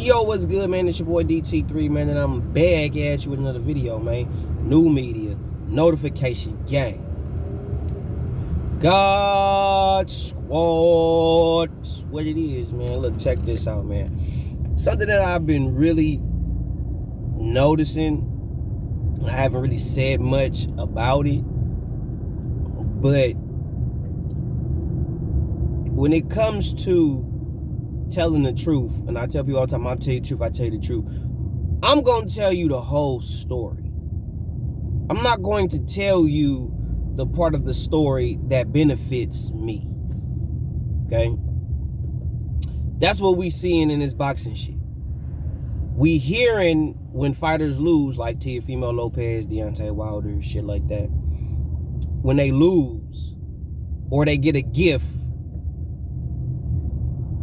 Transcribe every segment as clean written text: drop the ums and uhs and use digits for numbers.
Yo, what's good, man? It's your boy DT3, man, and I'm back at you with another video, man. New media, notification gang. God Squad. That's what it is, man. Look, check this out, man. Something that I've been really noticing. I haven't really said much about it, but when it comes to telling the truth, and I tell people all the time, I'll tell you the truth, I tell you the truth. I'm going to tell you the whole story. I'm not going to tell you the part of the story that benefits me. Okay? That's what we seeing in this boxing shit. We hearing when fighters lose, like Teofimo Lopez, Deontay Wilder, shit like that. When they lose, or they get a gift,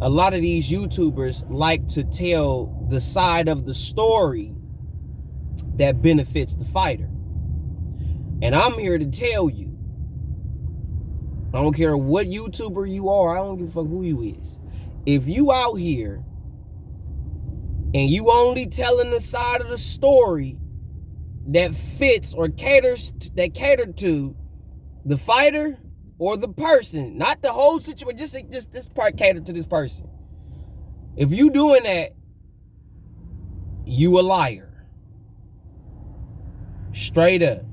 a lot of these YouTubers like to tell the side of the story that benefits the fighter. And I'm here to tell you, I don't care what YouTuber you are, I don't give a fuck who you is. If you out here and you only telling the side of the story that fits or cater to the fighter or the person, not the whole situation, just this part catered to this person. If you doing that, you a liar. Straight up.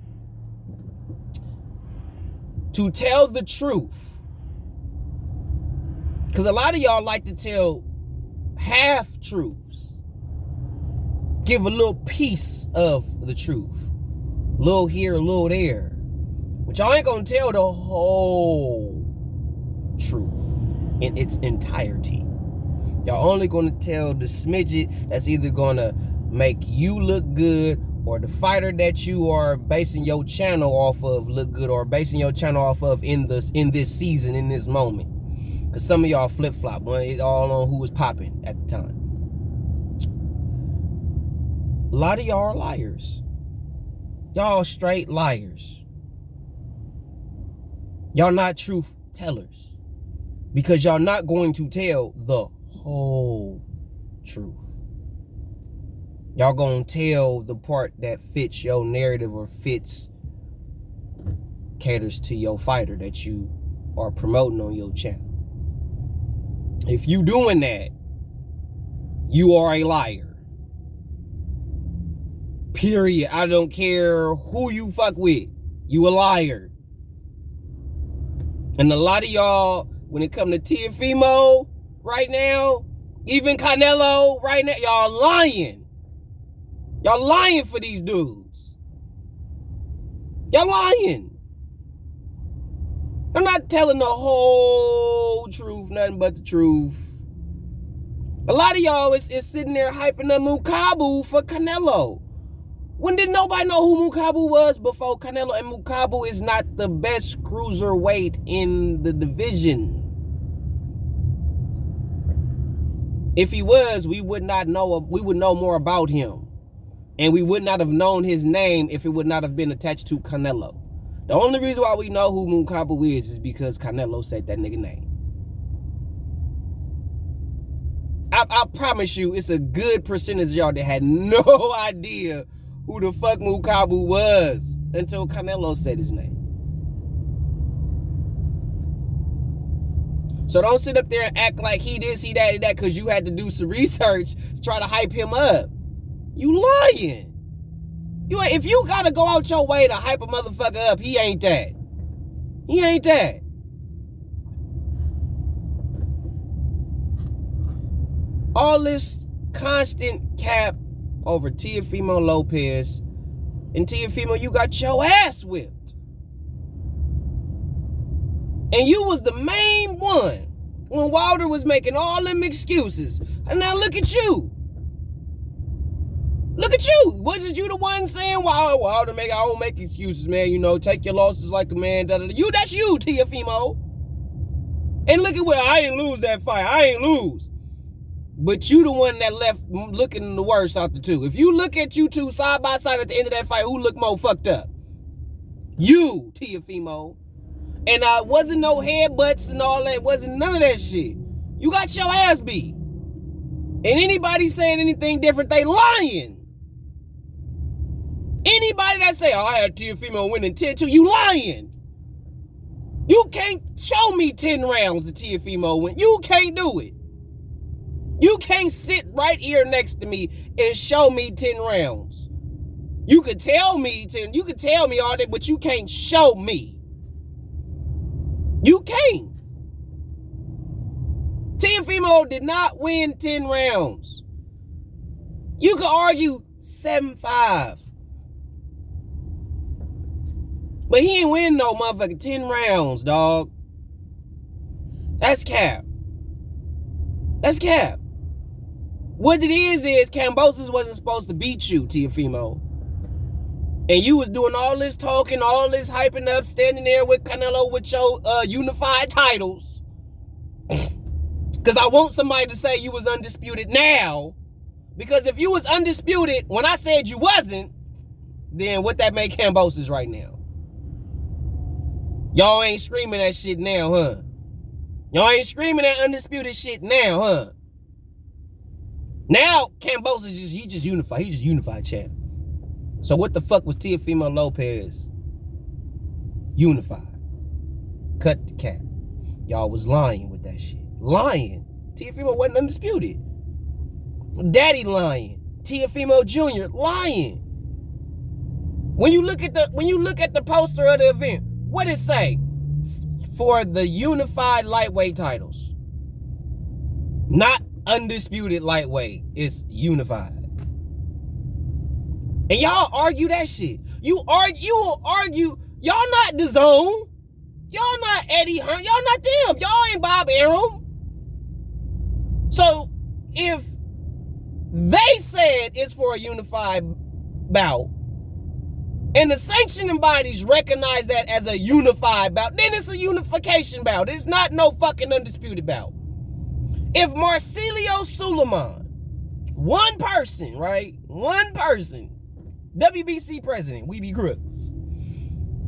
To tell the truth, because a lot of y'all like to tell half truths. Give a little piece of the truth. A little here, a little there. But y'all ain't gonna tell the whole truth in its entirety. Y'all only gonna tell the smidget that's either gonna make you look good or the fighter that you are basing your channel off of look good, or basing your channel off of in this season, in this moment. Because some of y'all flip-flop. It's all on who was popping at the time. A lot of y'all are liars. Y'all straight liars. Y'all not truth tellers, because y'all not going to tell the whole truth. Y'all gonna tell the part that fits your narrative or caters to your fighter that you are promoting on your channel. If you doing that, you are a liar. Period. I don't care who you fuck with. You a liar. And a lot of y'all, when it come to Teofimo right now, even Canelo right now, y'all lying. Y'all lying for these dudes. Y'all lying. I'm not telling the whole truth, nothing but the truth. A lot of y'all is sitting there hyping up Mukabu for Canelo. When did nobody know who Mukabu was before Canelo? And Mukabu is not the best cruiserweight in the division. If he was, we would know more about him. And we would not have known his name if it would not have been attached to Canelo. The only reason why we know who Mukabu is because Canelo said that nigga name. I promise you, it's a good percentage of y'all that had no idea who the fuck Mukabu was until Canelo said his name. So don't sit up there and act like he this, he that, because you had to do some research to try to hype him up. You lying. If you gotta go out your way to hype a motherfucker up, he ain't that. He ain't that. All this constant cap over Teofimo Lopez, and Teofimo, you got your ass whipped. And you was the main one when Wilder was making all them excuses. And now look at you. Look at you. Wasn't you the one saying, Wilder, I don't make excuses, man. You know, take your losses like a man. That's you, Teofimo. And look at where I ain't lose that fight. I ain't lose. But you the one that left looking the worst out the two. If you look at you two side by side at the end of that fight, who looked more fucked up? You, Teofimo. And wasn't no headbutts and all that. Wasn't none of that shit. You got your ass beat. And anybody saying anything different, they lying. Anybody that say, oh, I had Tia Female winning 10-2, you lying. You can't show me 10 rounds of Tia Female win. You can't do it. You can't sit right here next to me and show me 10 rounds. You could tell me 10, you could tell me all that, but you can't show me. You can't. Tia Female did not win 10 rounds. You could argue 7-5. But he ain't win no motherfucking 10 rounds, dog. That's cap. That's cap. What it is Kambosos wasn't supposed to beat you, Tia Female. And you was doing all this talking, all this hyping up, standing there with Canelo with your unified titles. Because I want somebody to say you was undisputed now. Because if you was undisputed when I said you wasn't, then what that make Kambosos right now? Y'all ain't screaming that shit now, huh? Y'all ain't screaming that undisputed shit now, huh? Now Kambosos he just unified champ. So what the fuck was Teofimo Lopez unified? Cut the cap. Y'all was lying with that shit. Lying. Teofimo wasn't undisputed. Daddy lying. Teofimo Jr. lying. When you look at the poster of the event, what it say? For the unified lightweight titles. Not undisputed lightweight. It's unified. And y'all argue that shit. You will argue. Y'all not DAZN. Y'all not Eddie Hearn. Y'all not them. Y'all ain't Bob Arum. So if they said it's for a unified bout, and the sanctioning bodies recognize that as a unified bout, then it's a unification bout. It's not no fucking undisputed bout. If Marsilio Suleiman, one person, right? One person, WBC president, we be crooks.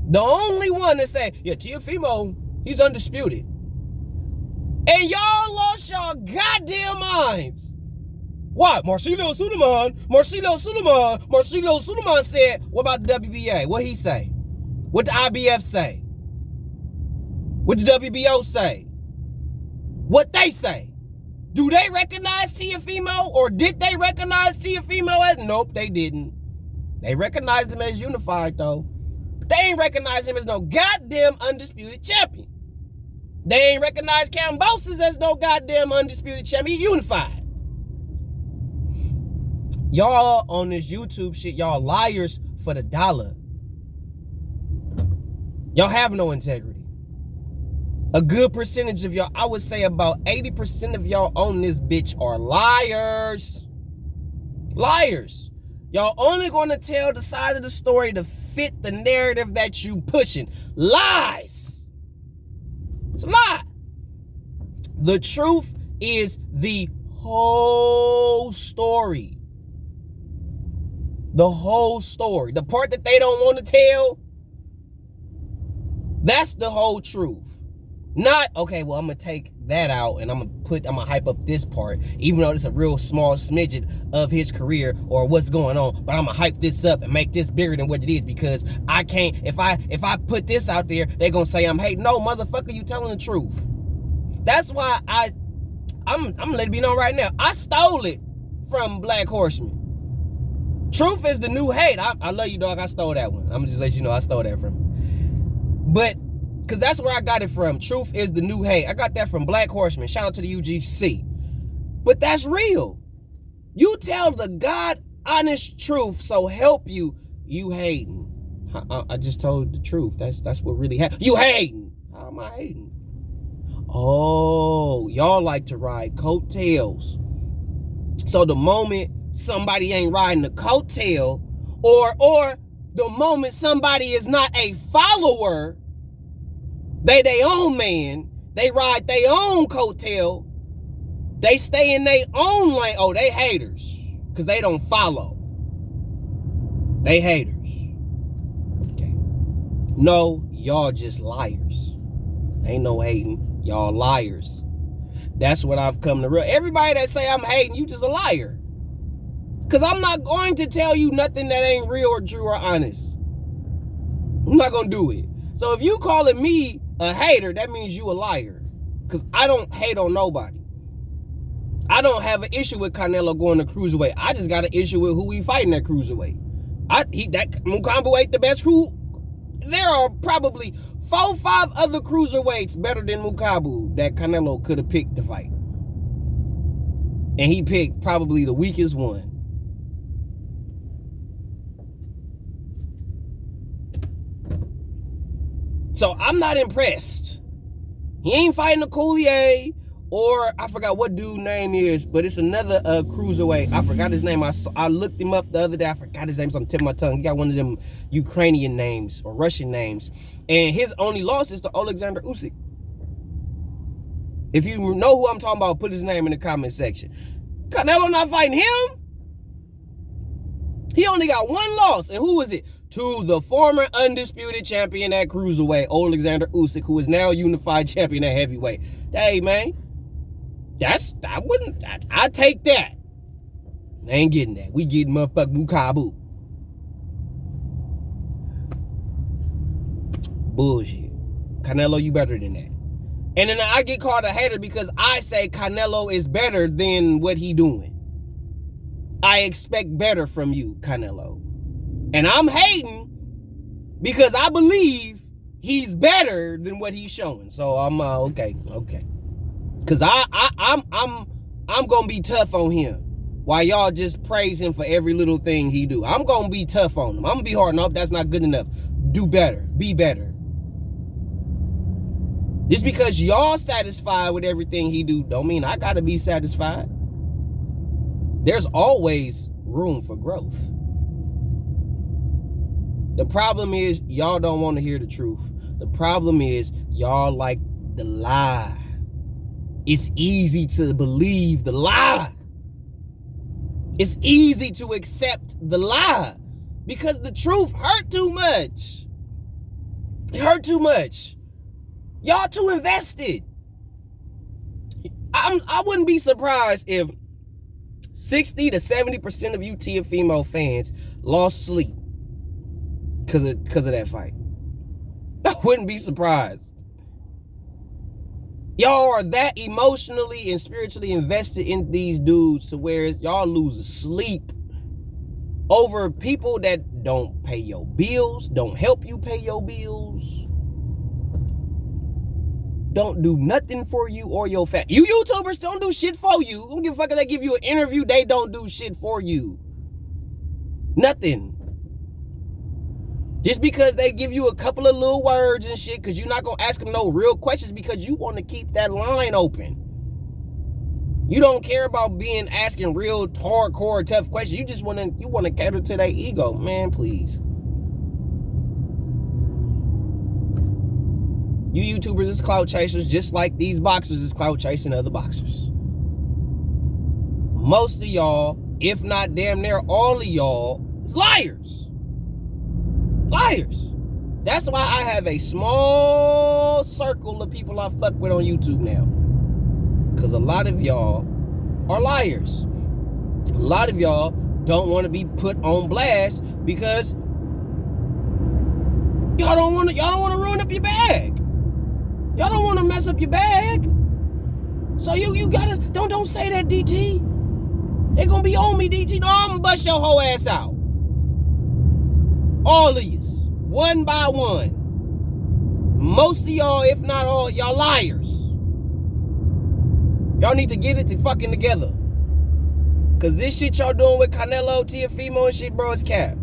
The only one that say, yeah, Teofimo, he's undisputed. And y'all lost y'all goddamn minds. What? Marsilio Suleiman said, what about the WBA? What he say? What the IBF say? What the WBO say? What they say? Do they recognize Teofimo, or did they recognize Teofimo as? Nope, they didn't. They recognized him as unified though. But they ain't recognize him as no goddamn undisputed champion. They ain't recognize Kambosos as no goddamn undisputed champion. He unified. Y'all on this YouTube shit, y'all liars for the dollar. Y'all have no integrity. A good percentage of y'all, I would say about 80% of y'all on this bitch are liars. Liars. Y'all only gonna tell the side of the story to fit the narrative that you pushing. Lies. It's a lie. The truth is the whole story. The whole story. The part that they don't want to tell, that's the whole truth. Not, okay, well, I'm going to take that out and I'm going to hype up this part, even though it's a real small smidget of his career or what's going on, but I'm going to hype this up and make this bigger than what it is, because I can't, if I put this out there, they're going to say I'm hating. No, motherfucker, you telling the truth. That's why I'm going to let it be known right now. I stole it from Black Horseman. Truth is the new hate. I love you, dog. I stole that one. I'm going to just let you know I stole that from him. But, because that's where I got it from. Truth is the new hate. I got that from Black Horseman. Shout out to the UGC. But that's real. You tell the God honest truth, so help you, you hating. I just told the truth. That's what really happened. You hating. How am I hating? Oh, y'all like to ride coattails. So the moment somebody ain't riding the coattail, or the moment somebody is not a follower, they own man, they ride their own coattail, they stay in their own lane. Oh, they haters, because they don't follow. They haters. Okay. No, y'all just liars. Ain't no hating. Y'all liars. That's what I've come to realize. Everybody that say I'm hating, you just a liar. Because I'm not going to tell you nothing that ain't real or true or honest. I'm not going to do it. So if you calling me a hater, that means you a liar. Because I don't hate on nobody. I don't have an issue with Canelo going to cruiserweight. I just got an issue with who he fighting at cruiserweight. That Mukambo ain't the best crew. There are probably 4-5 other cruiserweights better than Mukambo that Canelo could have picked to fight. And he picked probably the weakest one. So I'm not impressed. He ain't fighting a Coulier, or I forgot what dude's name is, but it's another cruiserweight. I forgot his name. I looked him up the other day. I forgot his name. So I'm tipping my tongue. He got one of them Ukrainian names or Russian names. And his only loss is to Alexander Usyk. If you know who I'm talking about, put his name in the comment section. Canelo not fighting him. He only got one loss. And who is it? To the former undisputed champion at cruiserweight, Alexander Usyk, who is now unified champion at heavyweight. Hey, man. I take that. They ain't getting that. We getting motherfucking Mukambo. Bullshit. Canelo, you better than that. And then I get called a hater because I say Canelo is better than what he doing. I expect better from you, Canelo. And I'm hating because I believe he's better than what he's showing. So I'm okay. Cause I'm gonna be tough on him while y'all just praise him for every little thing he do. I'm gonna be tough on him. I'm gonna be hard. Nope, that's not good enough. Do better. Be better. Just because y'all satisfied with everything he do, don't mean I gotta be satisfied. There's always room for growth. The problem is y'all don't want to hear the truth. The problem is y'all like the lie. It's easy to believe the lie. It's easy to accept the lie because the truth hurt too much. It hurt too much. Y'all too invested. I wouldn't be surprised if 60 to 70% of you Teofimo fans lost sleep because of that fight. I wouldn't be surprised. Y'all are that emotionally and spiritually invested in these dudes to where y'all lose sleep over people that don't pay your bills, don't help you pay your bills, don't do nothing for you or your family. You YouTubers don't do shit for you. Don't give a fuck if they give you an interview. They don't do shit for you. Nothing. Just because they give you a couple of little words and shit, because you're not going to ask them no real questions because you want to keep that line open. You don't care about being asking real hardcore tough questions. You just want to cater to their ego. Man, please. You YouTubers is clout chasers just like these boxers is clout chasing other boxers. Most of y'all, if not damn near all of y'all, is liars. Liars. That's why I have a small circle of people I fuck with on YouTube now. Because a lot of y'all are liars. A lot of y'all don't want to be put on blast because y'all don't want to ruin up your bag. Y'all don't want to mess up your bag. So you gotta don't say that, DT. They gonna be on me, DT. No, I'm gonna bust your whole ass out. All of yous, one by one. Most of y'all, if not all, y'all liars. Y'all need to get it fucking together. Cause this shit y'all doing with Canelo, Teofimo and shit, bro, it's cap.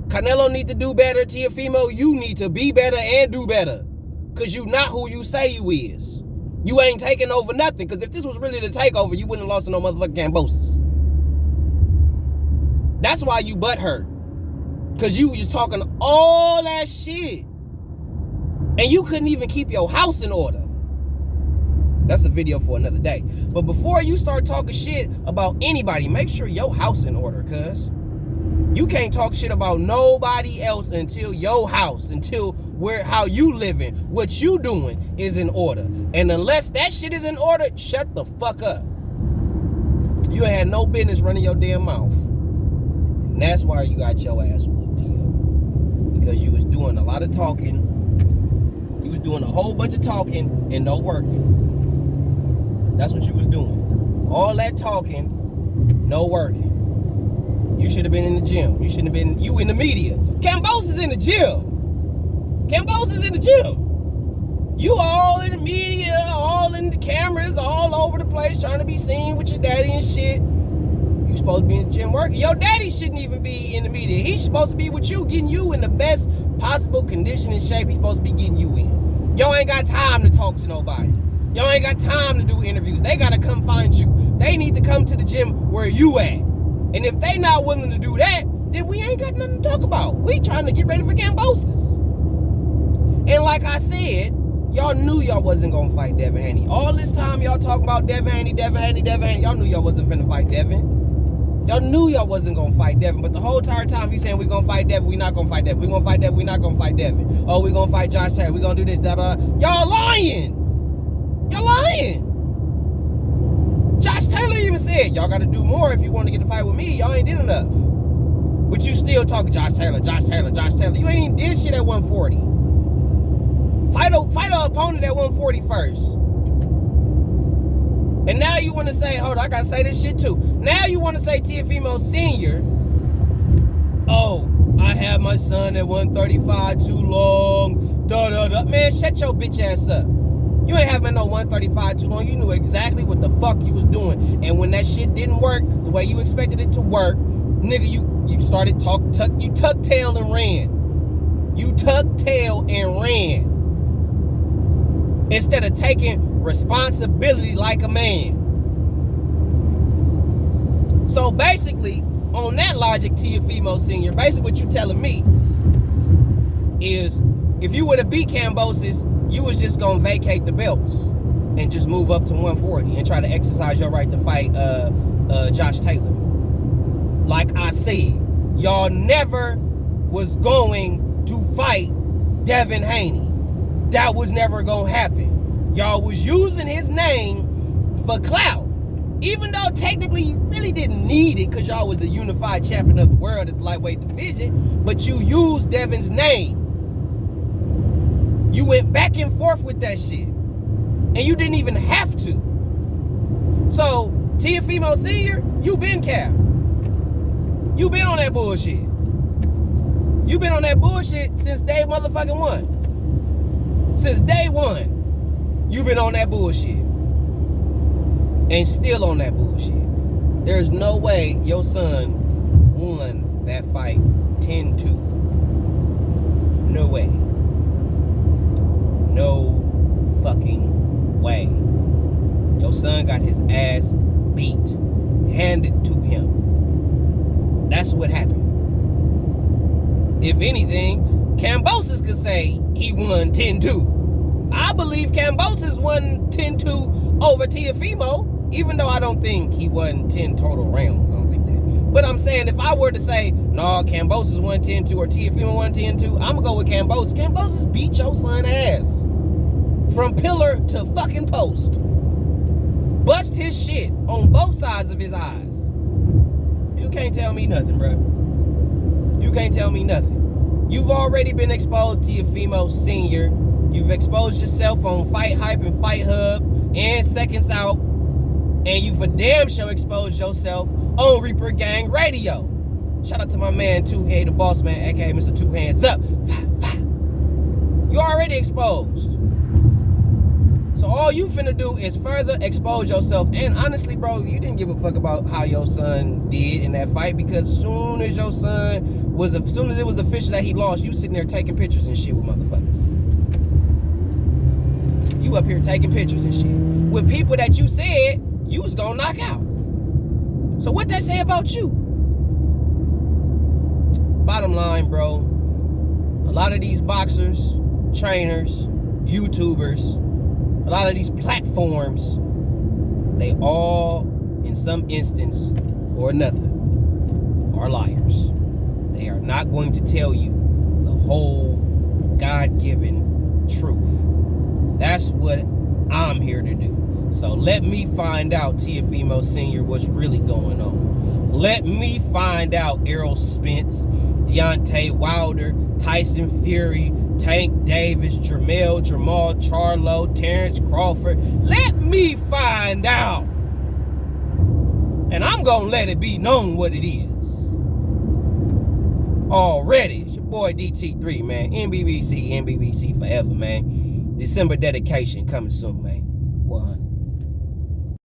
Canelo need to do better. Teofimo, you need to be better and do better. Cause you not who you say you is. You ain't taking over nothing. Cause if this was really the takeover, you wouldn't have lost to no motherfucking Cambosis. That's why you butthurt. Cause you was talking all that shit. And you couldn't even keep your house in order. That's a video for another day. But before you start talking shit about anybody, make sure your house in order, cuz. You can't talk shit about nobody else until your house, until how you living, what you doing is in order. And unless that shit is in order, shut the fuck up. You ain't had no business running your damn mouth. And that's why you got your ass whooped, T.O. Because you was doing a lot of talking. You was doing a whole bunch of talking and no working. That's what you was doing. All that talking, no working. You should have been in the gym. You shouldn't have been, you in the media. Cambos is in the gym. Cambos is in the gym. You all in the media, all in the cameras, all over the place trying to be seen with your daddy and shit. You supposed to be in the gym working. Your daddy shouldn't even be in the media. He's supposed to be with you, getting you in the best possible condition and shape he's supposed to be getting you in. Y'all ain't got time to talk to nobody. Y'all ain't got time to do interviews. They gotta come find you. They need to come to the gym where you at. And if they not willing to do that, then we ain't got nothing to talk about. We trying to get ready for Cambosis. And like I said, y'all knew y'all wasn't gonna fight Devin Haney. All this time y'all talking about Devin Haney, y'all knew y'all wasn't finna fight Devin. Y'all knew y'all wasn't gonna fight Devin, but the whole entire time you saying we gonna fight Devin, we not gonna fight Devin. We gonna fight Devin, we not gonna fight Devin. Oh, we gonna fight Josh Taylor, we gonna do this, da da. Y'all lying. Y'all lying. Josh Taylor even said, y'all gotta do more if you want to get a fight with me. Y'all ain't did enough. But you still talking Josh Taylor. You ain't even did shit at 140. Fight an opponent at 140 first. And now you want to say, hold on, I gotta say this shit too. Now you want to say Teofimo Sr. Oh, I had my son at 135 too long. Man, shut your bitch ass up. You ain't having no 135 too long. You knew exactly what the fuck you was doing. And when that shit didn't work the way you expected it to work, nigga, you started you tucked tail and ran. You tucked tail and ran. Instead of taking responsibility like a man. So basically, on that logic, Teofimo Sr., basically what you telling me is if you would have beat Cambosis, you was just gonna vacate the belts and just move up to 140 and try to exercise your right to fight Josh Taylor. Like I said, y'all never was going to fight Devin Haney. That was never gonna happen. Y'all was using his name for clout. Even though technically you really didn't need it because y'all was the unified champion of the world at the lightweight division, but you used Devin's name. You went back and forth with that shit. And you didn't even have to. So, Teofimo Sr., you been capped. You been on that bullshit. You been on that bullshit since day motherfucking one. Since day one, you been on that bullshit. And still on that bullshit. There's no way your son won that fight 10-2. No way. No fucking way. Your son got his ass beat. Handed to him. That's what happened. If anything, Cambosis could say he won 10-2. I believe Cambosis won 10-2 over Teofimo, even though I don't think he won 10 total rounds. I don't think that. But I'm saying if I were to say, no, Cambosis won 10-2 or Teofimo won 10-2, I'm gonna go with Cambosis. Cambosis beat your son ass. From pillar to fucking post. Bust his shit on both sides of his eyes. You can't tell me nothing, bro. You can't tell me nothing. You've already been exposed to Teofimo Sr. You've exposed yourself on Fight Hype and Fight Hub and Seconds Out. And you for damn sure exposed yourself on Reaper Gang Radio. Shout out to my man, 2K, the boss man, aka Mr. Two Hands Up. You already exposed. So all you finna do is further expose yourself. And honestly, bro, you didn't give a fuck about how your son did in that fight, because as soon as your son was, as soon as it was official that he lost, you sitting there taking pictures and shit with motherfuckers. You up here taking pictures and shit with people that you said you was gonna knock out. So what that say about you? Bottom line, bro, a lot of these boxers, trainers, YouTubers, a lot of these platforms, they all, in some instance or another, are liars. They are not going to tell you the whole God-given truth. That's what I'm here to do. So let me find out, Teofimo Sr., what's really going on. Let me find out Errol Spence, Deontay Wilder, Tyson Fury, Tank Davis, Jamal Charlo, Terrence Crawford. Let me find out. And I'm going to let it be known what it is. Already. It's your boy DT3, man. NBBC forever, man. December dedication coming soon, man. 100.